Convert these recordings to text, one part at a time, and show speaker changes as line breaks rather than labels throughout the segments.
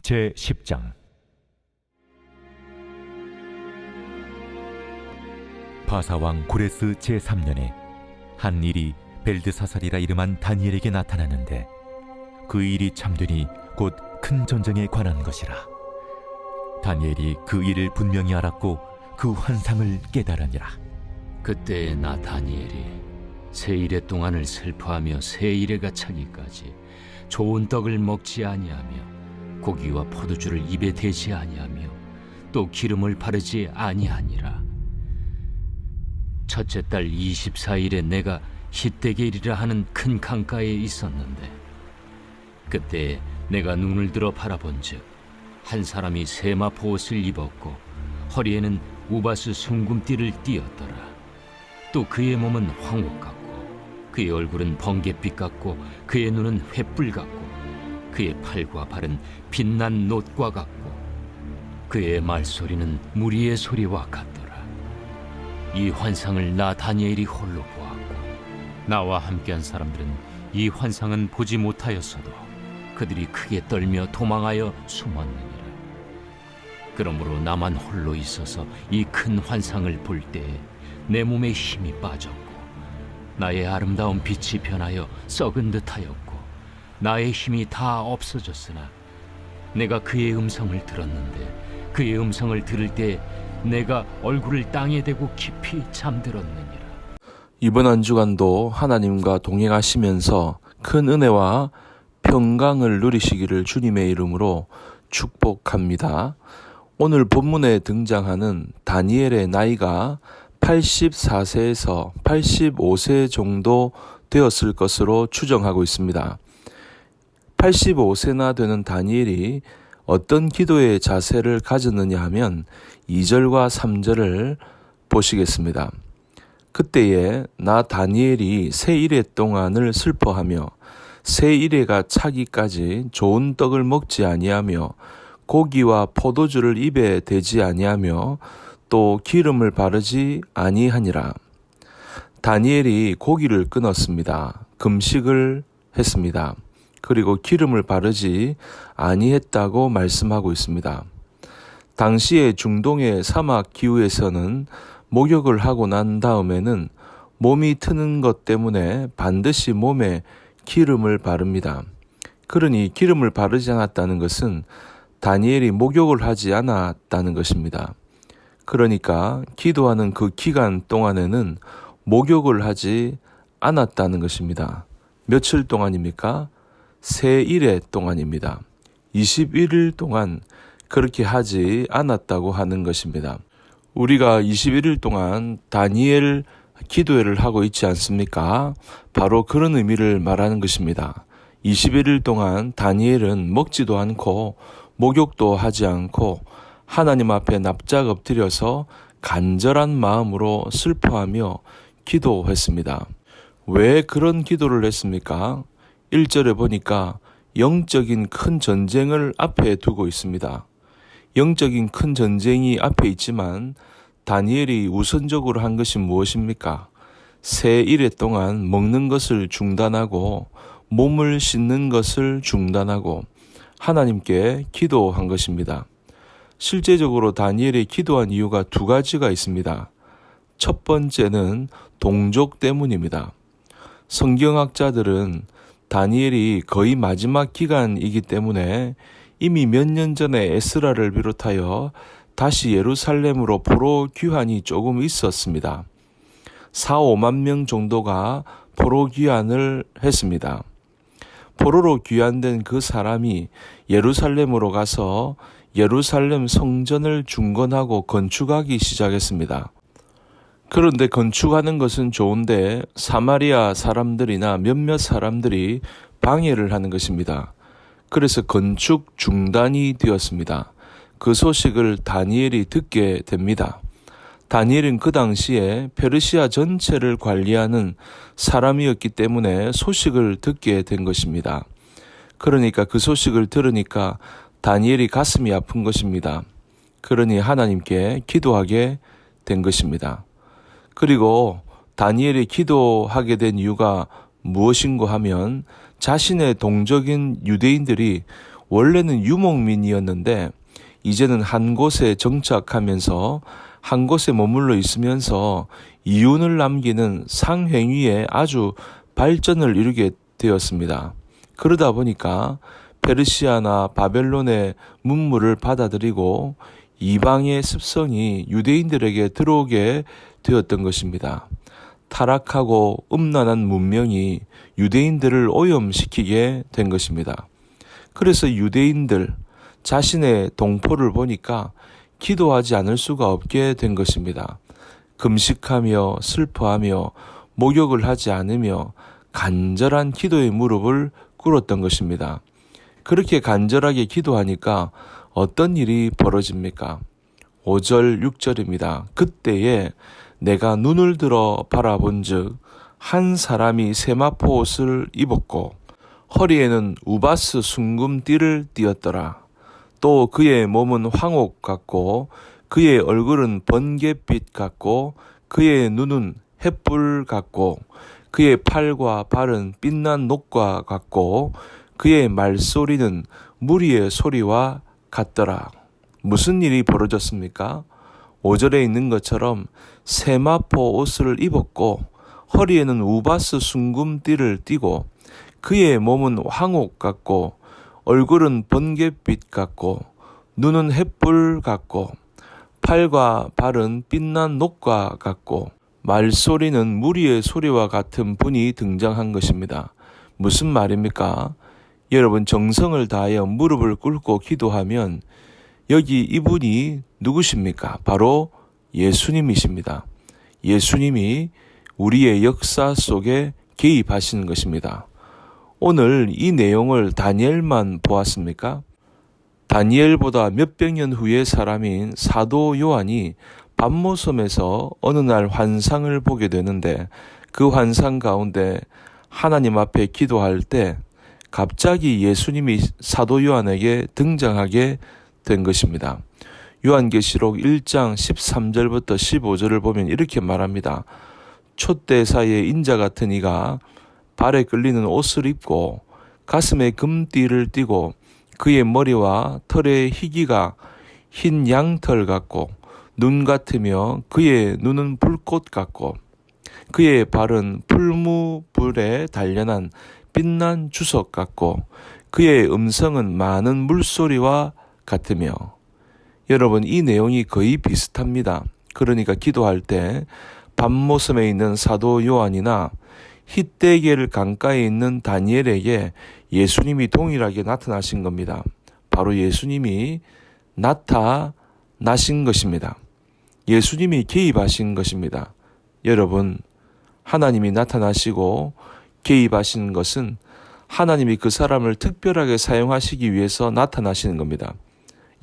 제10장. 바사왕 고레스 제3년에 한 일이 벨드사살이라 이름한 다니엘에게 나타나는데 그 일이 참되니 곧 큰 전쟁에 관한 것이라. 다니엘이 그 일을 분명히 알았고 그 환상을 깨달으니라.
그때 나 다니엘이 세 일의 동안을 슬퍼하며 세 일에가 차기까지 좋은 떡을 먹지 아니하며 고기와 포도주를 입에 대지 아니하며 또 기름을 바르지 아니하니라. 첫째 달 24일에 내가 hit대겔이라 하는 큰 강가에 있었는데 그때 내가 눈을 들어 바라본즉 한 사람이 세마포 옷을 입었고 허리에는 우바스 숭금띠를 띠었더라. 또 그의 몸은 황옥 같고 그의 얼굴은 번갯빛 같고 그의 눈은 횃불 같고 그의 팔과 발은 빛난 놋과 같고 그의 말소리는 무리의 소리와 같더라. 이 환상을 나 다니엘이 홀로 보았고 나와 함께한 사람들은 이 환상은 보지 못하였어도 그들이 크게 떨며 도망하여 숨었느니라. 그러므로 나만 홀로 있어서 이 큰 환상을 볼 때에 내 몸에 힘이 빠졌고 나의 아름다운 빛이 변하여 썩은 듯하였고 나의 힘이 다 없어졌으나 내가 그의 음성을 들었는데 그의 음성을 들을 때 내가 얼굴을 땅에 대고 깊이 잠들었느니라.
이번 한 주간도 하나님과 동행하시면서 큰 은혜와 평강을 누리시기를 주님의 이름으로 축복합니다. 오늘 본문에 등장하는 다니엘의 나이가 84세에서 85세 정도 되었을 것으로 추정하고 있습니다. 85세나 되는 다니엘이 어떤 기도의 자세를 가졌느냐 하면 2절과 3절을 보시겠습니다. 그때에 나 다니엘이 세 일해 동안을 슬퍼하며 세 일해가 차기까지 좋은 떡을 먹지 아니하며 고기와 포도주를 입에 대지 아니하며 또 기름을 바르지 아니하니라. 다니엘이 고기를 끊었습니다. 금식을 했습니다. 그리고 기름을 바르지 아니했다고 말씀하고 있습니다. 당시의 중동의 사막 기후에서는 목욕을 하고 난 다음에는 몸이 트는 것 때문에 반드시 몸에 기름을 바릅니다. 그러니 기름을 바르지 않았다는 것은 다니엘이 목욕을 하지 않았다는 것입니다. 그러니까 기도하는 그 기간 동안에는 목욕을 하지 않았다는 것입니다. 며칠 동안입니까? 세 일해 동안입니다. 21일 동안 그렇게 하지 않았다고 하는 것입니다. 우리가 21일 동안 다니엘 기도회를 하고 있지 않습니까? 바로 그런 의미를 말하는 것입니다. 21일 동안 다니엘은 먹지도 않고 목욕도 하지 않고 하나님 앞에 납작 엎드려서 간절한 마음으로 슬퍼하며 기도했습니다. 왜 그런 기도를 했습니까? 1절에 보니까 영적인 큰 전쟁을 앞에 두고 있습니다. 영적인 큰 전쟁이 앞에 있지만 다니엘이 우선적으로 한 것이 무엇입니까? 세 일해 동안 먹는 것을 중단하고 몸을 씻는 것을 중단하고 하나님께 기도한 것입니다. 실제적으로 다니엘이 기도한 이유가 두 가지가 있습니다. 첫 번째는 동족 때문입니다. 성경학자들은 다니엘이 거의 마지막 기간이기 때문에 이미 몇 년 전에 에스라를 비롯하여 다시 예루살렘으로 포로 귀환이 조금 있었습니다. 4, 5만 명 정도가 포로 귀환을 했습니다. 포로로 귀환된 그 사람이 예루살렘으로 가서 예루살렘 성전을 중건하고 건축하기 시작했습니다. 그런데 건축하는 것은 좋은데 사마리아 사람들이나 몇몇 사람들이 방해를 하는 것입니다. 그래서 건축 중단이 되었습니다. 그 소식을 다니엘이 듣게 됩니다. 다니엘은 그 당시에 페르시아 전체를 관리하는 사람이었기 때문에 소식을 듣게 된 것입니다. 그러니까 그 소식을 들으니까 다니엘이 가슴이 아픈 것입니다. 그러니 하나님께 기도하게 된 것입니다. 그리고 다니엘이 기도하게 된 이유가 무엇인고 하면 자신의 동족인 유대인들이 원래는 유목민이었는데 이제는 한 곳에 정착하면서 한 곳에 머물러 있으면서 이윤을 남기는 상행위에 아주 발전을 이루게 되었습니다. 그러다 보니까 페르시아나 바벨론의 문물을 받아들이고 이방의 습성이 유대인들에게 들어오게 되었던 것입니다. 타락하고 음란한 문명이 유대인들을 오염시키게 된 것입니다. 그래서 유대인들 자신의 동포를 보니까 기도하지 않을 수가 없게 된 것입니다. 금식하며 슬퍼하며 목욕을 하지 않으며 간절한 기도의 무릎을 꿇었던 것입니다. 그렇게 간절하게 기도하니까 어떤 일이 벌어집니까? 5절, 6절입니다. 그때에 내가 눈을 들어 바라본즉 한 사람이 세마포 옷을 입었고 허리에는 우바스 순금띠를 띠었더라. 또 그의 몸은 황옥 같고 그의 얼굴은 번갯빛 같고 그의 눈은 햇불 같고 그의 팔과 발은 빛난 녹과 같고 그의 말소리는 무리의 소리와 같더라. 무슨 일이 벌어졌습니까? 5절에 있는 것처럼 세마포 옷을 입었고 허리에는 우바스 순금띠를 띠고 그의 몸은 황옥 같고 얼굴은 번갯빛 같고 눈은 햇불 같고 팔과 발은 빛난 녹과 같고 말소리는 무리의 소리와 같은 분이 등장한 것입니다. 무슨 말입니까? 여러분, 정성을 다하여 무릎을 꿇고 기도하면 여기 이분이 누구십니까? 바로 예수님이십니다. 예수님이 우리의 역사 속에 개입하시는 것입니다. 오늘 이 내용을 다니엘만 보았습니까? 다니엘보다 몇백 년 후의 사람인 사도 요한이 밤모섬에서 어느 날 환상을 보게 되는데 그 환상 가운데 하나님 앞에 기도할 때 갑자기 예수님이 사도 요한에게 등장하게 된 것입니다. 요한계시록 1장 13절부터 15절을 보면 이렇게 말합니다. 촛대 사이에 인자 같은 이가 발에 끌리는 옷을 입고 가슴에 금띠를 띠고 그의 머리와 털의 희기가 흰 양털 같고 눈 같으며 그의 눈은 불꽃 같고 그의 발은 풀무불에 단련한 빛난 주석 같고 그의 음성은 많은 물소리와 같으며. 여러분, 이 내용이 거의 비슷합니다. 그러니까 기도할 때 밤모섬에 있는 사도 요한이나 히데겔 강가에 있는 다니엘에게 예수님이 동일하게 나타나신 겁니다. 바로 예수님이 나타나신 것입니다. 예수님이 개입하신 것입니다. 여러분, 하나님이 나타나시고 개입하시는 것은 하나님이 그 사람을 특별하게 사용하시기 위해서 나타나시는 겁니다.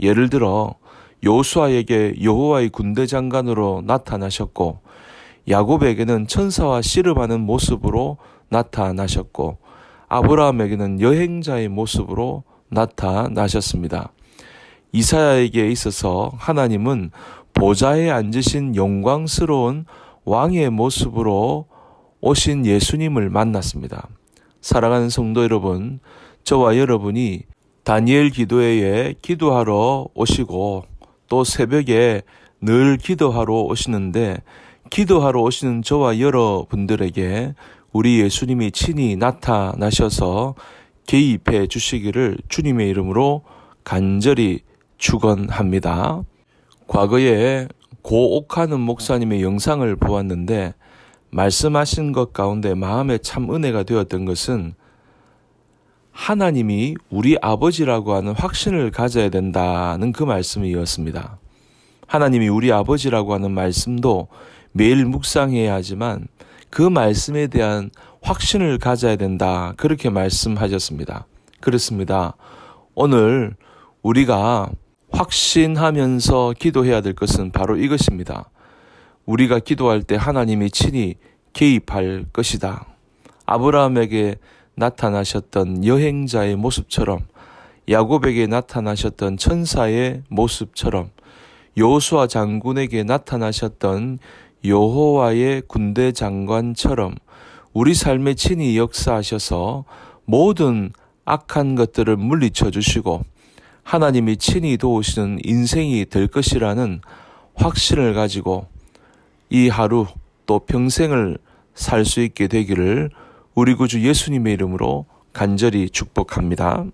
예를 들어 여호수아에게 여호와의 군대 장관으로 나타나셨고 야곱에게는 천사와 씨름하는 모습으로 나타나셨고 아브라함에게는 여행자의 모습으로 나타나셨습니다. 이사야에게 있어서 하나님은 보좌에 앉으신 영광스러운 왕의 모습으로 오신 예수님을 만났습니다. 사랑하는 성도 여러분, 저와 여러분이 다니엘 기도회에 기도하러 오시고 또 새벽에 늘 기도하러 오시는데 기도하러 오시는 저와 여러분들에게 우리 예수님이 친히 나타나셔서 개입해 주시기를 주님의 이름으로 간절히 축원합니다. 과거에 고 옥하는 목사님의 영상을 보았는데 말씀하신 것 가운데 마음에 참 은혜가 되었던 것은 하나님이 우리 아버지라고 하는 확신을 가져야 된다는 그 말씀이었습니다. 하나님이 우리 아버지라고 하는 말씀도 매일 묵상해야 하지만 그 말씀에 대한 확신을 가져야 된다. 그렇게 말씀하셨습니다. 그렇습니다. 오늘 우리가 확신하면서 기도해야 될 것은 바로 이것입니다. 우리가 기도할 때 하나님이 친히 개입할 것이다. 아브라함에게 나타나셨던 여행자의 모습처럼 야곱에게 나타나셨던 천사의 모습처럼 여호수아 장군에게 나타나셨던 여호와의 군대 장관처럼 우리 삶에 친히 역사하셔서 모든 악한 것들을 물리쳐 주시고 하나님이 친히 도우시는 인생이 될 것이라는 확신을 가지고 이 하루 또 평생을 살 수 있게 되기를 우리 구주 예수님의 이름으로 간절히 축복합니다.